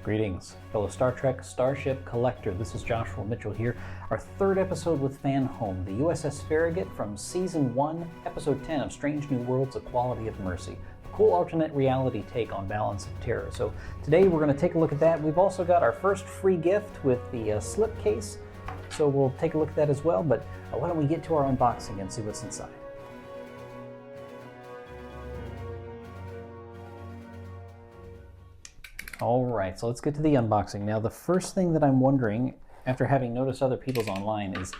Greetings, fellow Star Trek Starship collector. This is Joshua Mitchell here. Our third episode with Fanhome, the U.S.S. Farragut from Season 1, Episode 10 of Strange New Worlds, A Quality of Mercy. A cool alternate reality take on Balance of Terror. So today we're going to take a look at that. We've also got our first free gift with the slipcase, so we'll take a look at that as well. But why don't we get to our unboxing and see what's inside. Alright, so let's get to the unboxing. Now the first thing that I'm wondering, after having noticed other people's online, is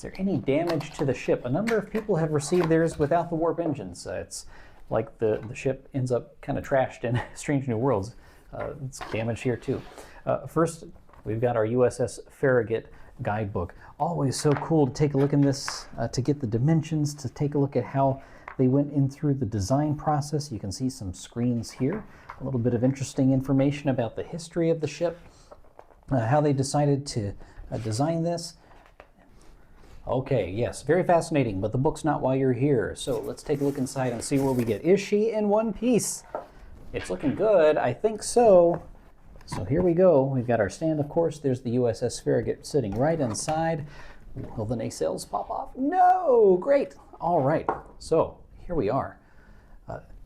there any damage to the ship? A number of people have received theirs without the warp engines. It's like the ship ends up kind of trashed in Strange New Worlds. It's damaged here too. First, we've got our U.S.S. Farragut guidebook. Always so cool to take a look in this, to get the dimensions, to take a look at how they went in through the design process. You can see some screens here. A little bit of interesting information about the history of the ship, how they decided to design this. Okay, yes, very fascinating, but the book's not why you're here. So let's take a look inside and see what we get. Is she in one piece? It's looking good, I think so. So here we go. We've got our stand, of course. There's the U.S.S. Farragut sitting right inside. Will the nacelles pop off? No! Great! All right, so here we are.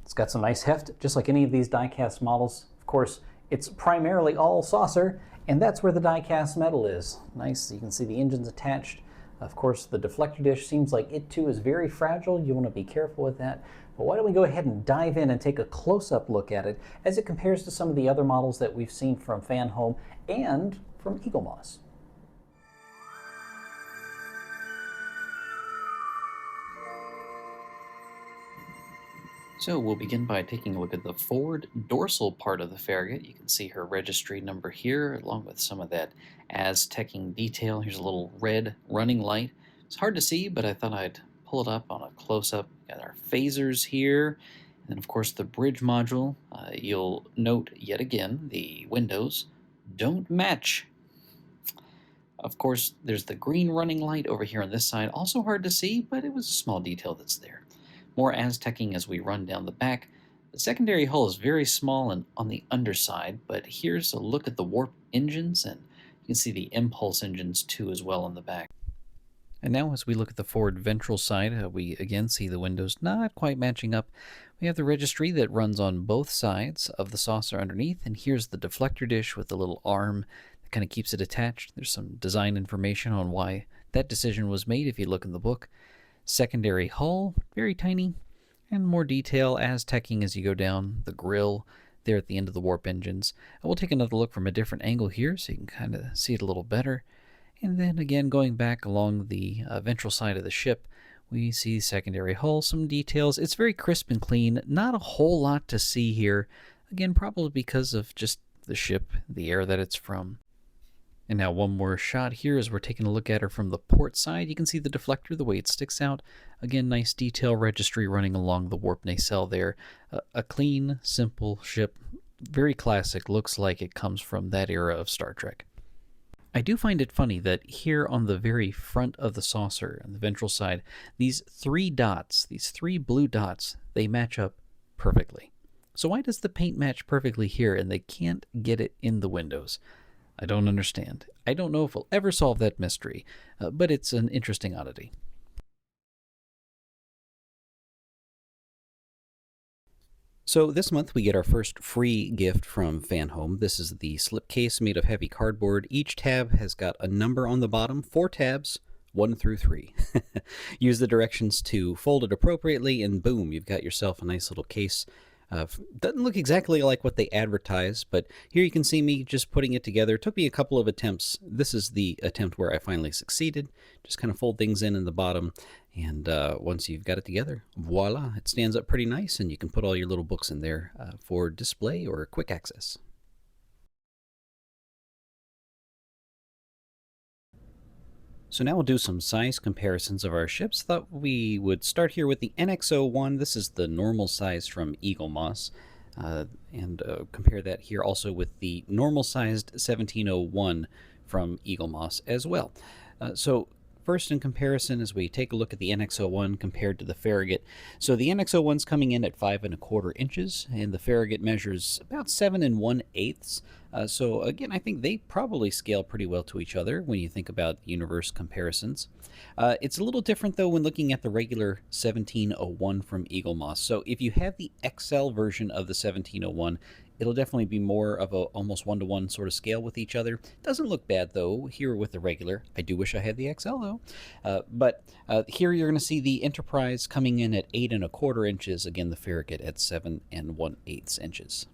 It's got some nice heft, just like any of these die-cast models. Of course, it's primarily all saucer, and that's where the die-cast metal is. Nice, you can see the engines attached. Of course, the deflector dish seems like it too is very fragile. You want to be careful with that. But why don't we go ahead and dive in and take a close-up look at it as it compares to some of the other models that we've seen from Fanhome and from U.S.S. So we'll begin by taking a look at the forward dorsal part of the Farragut. You can see her registry number here, along with some of that Aztecing detail. Here's a little red running light. It's hard to see, but I thought I'd pull it up on a close-up. Got our phasers here, and then of course the bridge module. You'll note yet again the windows don't match. Of course, there's the green running light over here on this side. Also hard to see, but it was a small detail that's there. More Aztecing as we run down the back. The secondary hull is very small and on the underside, but here's a look at the warp engines, and you can see the impulse engines too as well on the back. And now as we look at the forward ventral side, we again see the windows not quite matching up. We have the registry that runs on both sides of the saucer underneath, and here's the deflector dish with the little arm that kind of keeps it attached. There's some design information on why that decision was made if you look in the book. Secondary hull, very tiny, and more detail Aztecing as you go down the grill there at the end of the warp engines. And we'll take another look from a different angle here so you can kind of see it a little better. And then again, going back along the ventral side of the ship, we see secondary hull, some details. It's very crisp and clean, not a whole lot to see here. Again, probably because of just the ship, the air that it's from. And now one more shot here as we're taking a look at her from the port side. You can see the deflector, the way it sticks out. Again, nice detail registry running along the warp nacelle there. A clean, simple ship, very classic, looks like it comes from that era of Star Trek. I do find it funny that here on the very front of the saucer, on the ventral side, these three dots, these three blue dots, they match up perfectly. So why does the paint match perfectly here and they can't get it in the windows? I don't understand. I don't know if we'll ever solve that mystery, but it's an interesting oddity. So this month we get our first free gift from Fanhome. This is the slipcase made of heavy cardboard. Each tab has got a number on the bottom, 4 tabs, 1 through 3. Use the directions to fold it appropriately, and boom, you've got yourself a nice little case. Doesn't look exactly like what they advertise, but here you can see me just putting it together. It took me a couple of attempts. This is the attempt where I finally succeeded. Just kind of fold things in the bottom, and once you've got it together, voila, it stands up pretty nice, and you can put all your little books in there for display or quick access. So now we'll do some size comparisons of our ships. Thought we would start here with the NX-01. This is the normal size from U.S.S. And compare that here also with the normal sized 1701 from U.S.S. as well. So First, in comparison, as we take a look at the NX-01 compared to the Farragut. So the NX-01's coming in at 5 1/4 inches, and the Farragut measures about 7 1/8. So again, I think they probably scale pretty well to each other when you think about universe comparisons. It's a little different though when looking at the regular 1701 from Eagle Moss. So if you have the XL version of the 1701, it'll definitely be more of a almost one-to-one sort of scale with each other. Doesn't look bad though here with the regular. I do wish I had the XL though. But here you're going to see the Enterprise coming in at 8¼ inches. Again, the Farragut at 7 1/8 inches.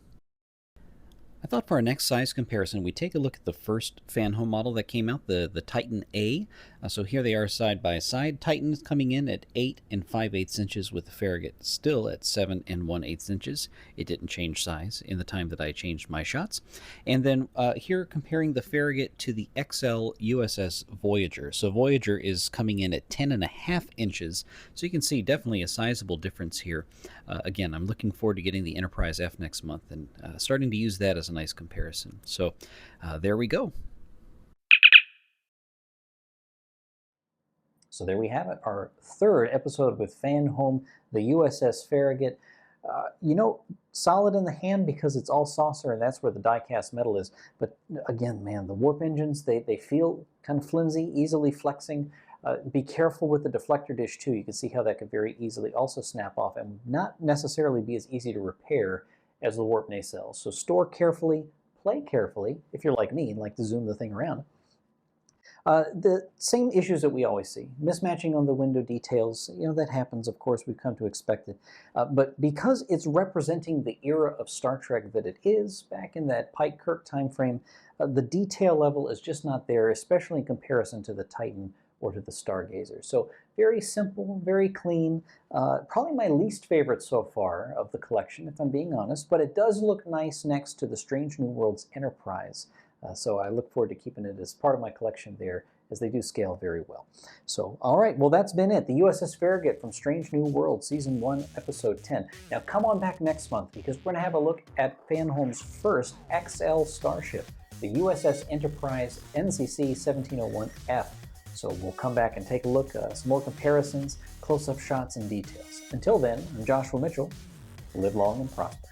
I thought for our next size comparison, we'd take a look at the first Fanhome model that came out, the Titan A. So here they are side by side. Titan is coming in at 8 5/8 inches with the Farragut still at 7 1/8 inches. It didn't change size in the time that I changed my shots. And then here comparing the Farragut to the XL U.S.S. Voyager. So Voyager is coming in at 10.5 inches. So you can see definitely a sizable difference here. Again, I'm looking forward to getting the Enterprise F next month and starting to use that as a nice comparison. So there we go. So there we have it, our third episode with Fanhome, the U.S.S. Farragut. Solid in the hand because it's all saucer and that's where the die-cast metal is. But again, man, the warp engines, they feel kind of flimsy, easily flexing. Be careful with the deflector dish too. You can see how that could very easily also snap off and not necessarily be as easy to repair as the warp nacelles. So store carefully, play carefully, if you're like me and like to zoom the thing around. The same issues that we always see. Mismatching on the window details, that happens, of course, we've come to expect it. But because it's representing the era of Star Trek that it is, back in that Pike-Kirk time frame, the detail level is just not there, especially in comparison to the Titan or to the Stargazer. So very simple, very clean, probably my least favorite so far of the collection, if I'm being honest, but it does look nice next to the Strange New Worlds Enterprise. So I look forward to keeping it as part of my collection there, as they do scale very well. So, all right, well, that's been it. The U.S.S. Farragut from Strange New Worlds, Season 1, Episode 10. Now, come on back next month, because we're going to have a look at Fanhome's first XL starship, the U.S.S. Enterprise NCC-1647F. So we'll come back and take a look, some more comparisons, close-up shots, and details. Until then, I'm Joshua Mitchell. Live long and prosper.